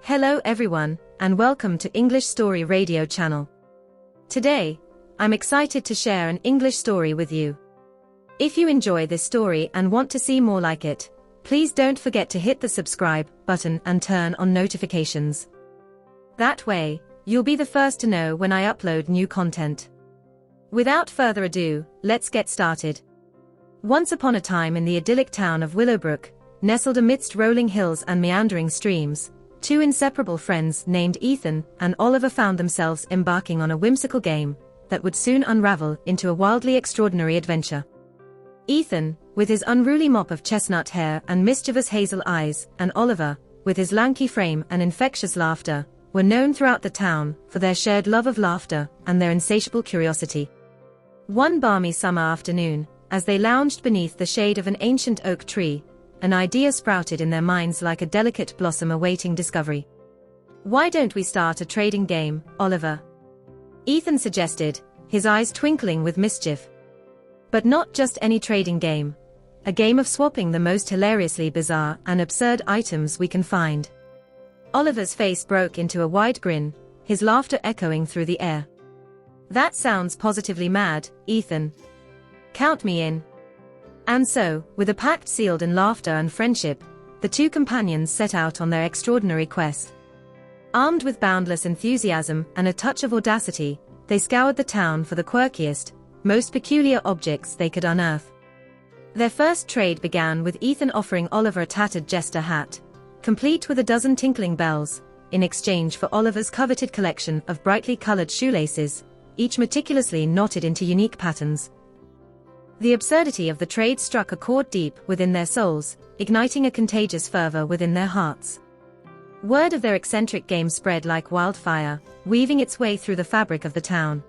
Hello everyone, and welcome to English Story Radio channel. Today, I'm excited to share an English story with you. If you enjoy this story and want to see more like it, please don't forget to hit the subscribe button and turn on notifications. That way, you'll be the first to know when I upload new content. Without further ado, let's get started. Once upon a time in the idyllic town of Willowbrook, nestled amidst rolling hills and meandering streams, two inseparable friends named Ethan and Oliver found themselves embarking on a whimsical game that would soon unravel into a wildly extraordinary adventure. Ethan, with his unruly mop of chestnut hair and mischievous hazel eyes, and Oliver, with his lanky frame and infectious laughter, were known throughout the town for their shared love of laughter and their insatiable curiosity. One balmy summer afternoon, as they lounged beneath the shade of an ancient oak tree, an idea sprouted in their minds like a delicate blossom awaiting discovery. "Why don't we start a trading game, Oliver?" Ethan suggested, his eyes twinkling with mischief. But not just any trading game. A game of swapping the most hilariously bizarre and absurd items we can find. Oliver's face broke into a wide grin, his laughter echoing through the air. "That sounds positively mad, Ethan. Count me in." And so, with a pact sealed in laughter and friendship, the two companions set out on their extraordinary quest. Armed with boundless enthusiasm and a touch of audacity, they scoured the town for the quirkiest, most peculiar objects they could unearth. Their first trade began with Ethan offering Oliver a tattered jester hat, complete with a dozen tinkling bells, in exchange for Oliver's coveted collection of brightly colored shoelaces, each meticulously knotted into unique patterns. The absurdity of the trade struck a chord deep within their souls, igniting a contagious fervor within their hearts. Word of their eccentric game spread like wildfire, weaving its way through the fabric of the town.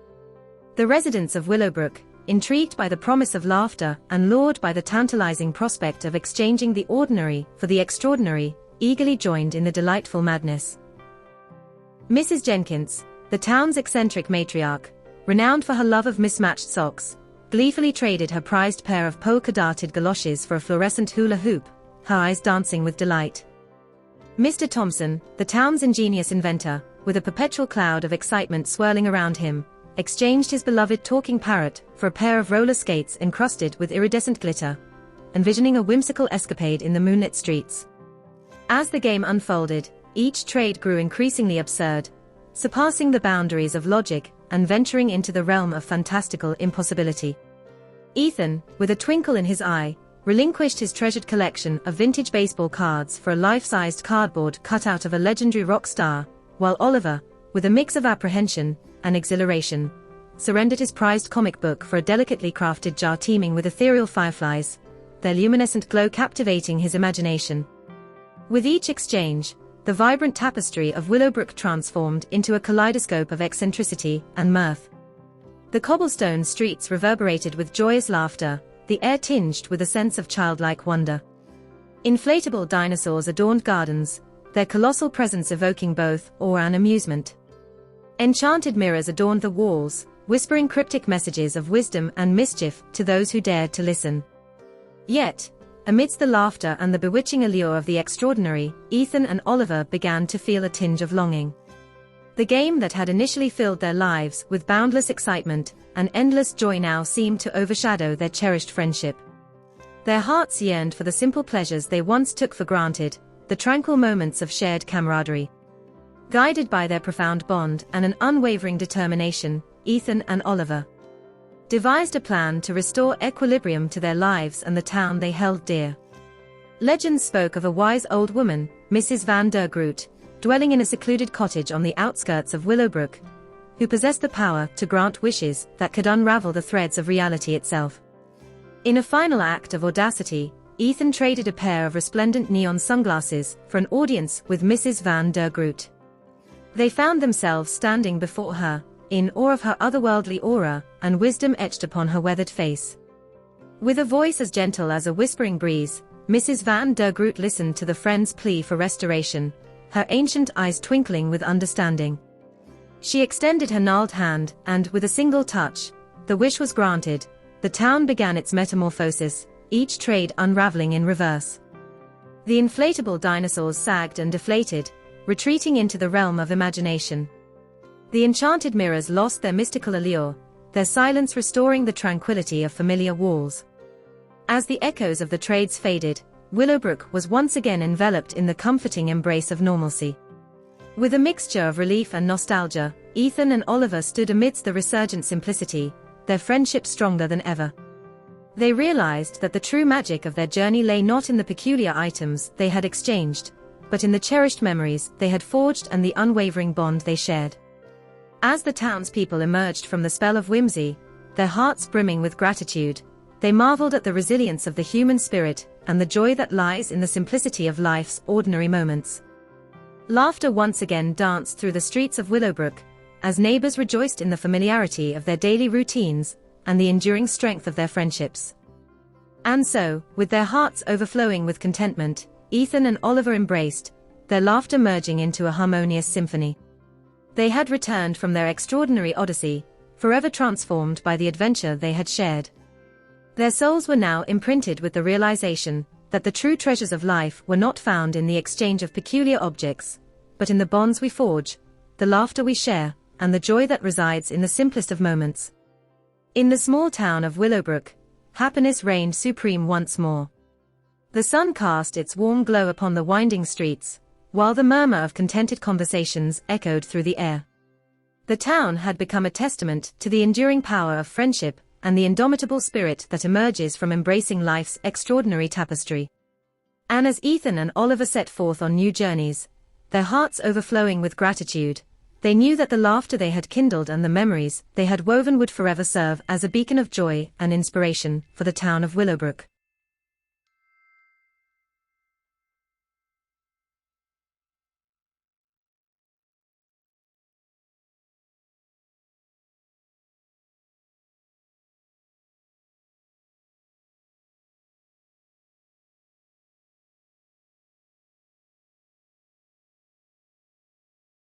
The residents of Willowbrook, intrigued by the promise of laughter and lured by the tantalizing prospect of exchanging the ordinary for the extraordinary, eagerly joined in the delightful madness. Mrs. Jenkins, the town's eccentric matriarch, renowned for her love of mismatched socks, gleefully traded her prized pair of polka-dotted galoshes for a fluorescent hula hoop, her eyes dancing with delight. Mr. Thompson, the town's ingenious inventor, with a perpetual cloud of excitement swirling around him, exchanged his beloved talking parrot for a pair of roller skates encrusted with iridescent glitter, envisioning a whimsical escapade in the moonlit streets. As the game unfolded, each trade grew increasingly absurd, surpassing the boundaries of logic and venturing into the realm of fantastical impossibility. Ethan, with a twinkle in his eye, relinquished his treasured collection of vintage baseball cards for a life-sized cardboard cutout of a legendary rock star, while Oliver, with a mix of apprehension and exhilaration, surrendered his prized comic book for a delicately crafted jar teeming with ethereal fireflies, their luminescent glow captivating his imagination. With each exchange, the vibrant tapestry of Willowbrook transformed into a kaleidoscope of eccentricity and mirth. The cobblestone streets reverberated with joyous laughter, the air tinged with a sense of childlike wonder. Inflatable dinosaurs adorned gardens, their colossal presence evoking both awe and amusement. Enchanted mirrors adorned the walls, whispering cryptic messages of wisdom and mischief to those who dared to listen. Yet, amidst the laughter and the bewitching allure of the extraordinary, Ethan and Oliver began to feel a tinge of longing. The game that had initially filled their lives with boundless excitement and endless joy now seemed to overshadow their cherished friendship. Their hearts yearned for the simple pleasures they once took for granted, the tranquil moments of shared camaraderie. Guided by their profound bond and an unwavering determination, Ethan and Oliver devised a plan to restore equilibrium to their lives and the town they held dear. Legends spoke of a wise old woman, Mrs. Van der Groot, dwelling in a secluded cottage on the outskirts of Willowbrook, who possessed the power to grant wishes that could unravel the threads of reality itself. In a final act of audacity, Ethan traded a pair of resplendent neon sunglasses for an audience with Mrs. Van der Groot. They found themselves standing before her, in awe of her otherworldly aura and wisdom etched upon her weathered face. With a voice as gentle as a whispering breeze, Mrs. Van der Groot listened to the friend's plea for restoration, her ancient eyes twinkling with understanding. She extended her gnarled hand, and with a single touch, the wish was granted. The town began its metamorphosis, each trade unraveling in reverse. The inflatable dinosaurs sagged and deflated, retreating into the realm of imagination. The enchanted mirrors lost their mystical allure, their silence restoring the tranquility of familiar walls. As the echoes of the trades faded, Willowbrook was once again enveloped in the comforting embrace of normalcy. With a mixture of relief and nostalgia, Ethan and Oliver stood amidst the resurgent simplicity, their friendship stronger than ever. They realized that the true magic of their journey lay not in the peculiar items they had exchanged, but in the cherished memories they had forged and the unwavering bond they shared. As the townspeople emerged from the spell of whimsy, their hearts brimming with gratitude, they marveled at the resilience of the human spirit and the joy that lies in the simplicity of life's ordinary moments. Laughter once again danced through the streets of Willowbrook, as neighbors rejoiced in the familiarity of their daily routines and the enduring strength of their friendships. And so, with their hearts overflowing with contentment, Ethan and Oliver embraced, their laughter merging into a harmonious symphony. They had returned from their extraordinary odyssey, forever transformed by the adventure they had shared. Their souls were now imprinted with the realization that the true treasures of life were not found in the exchange of peculiar objects, but in the bonds we forge, the laughter we share, and the joy that resides in the simplest of moments. In the small town of Willowbrook, happiness reigned supreme once more. The sun cast its warm glow upon the winding streets, while the murmur of contented conversations echoed through the air. The town had become a testament to the enduring power of friendship and the indomitable spirit that emerges from embracing life's extraordinary tapestry. And as Ethan and Oliver set forth on new journeys, their hearts overflowing with gratitude, they knew that the laughter they had kindled and the memories they had woven would forever serve as a beacon of joy and inspiration for the town of Willowbrook.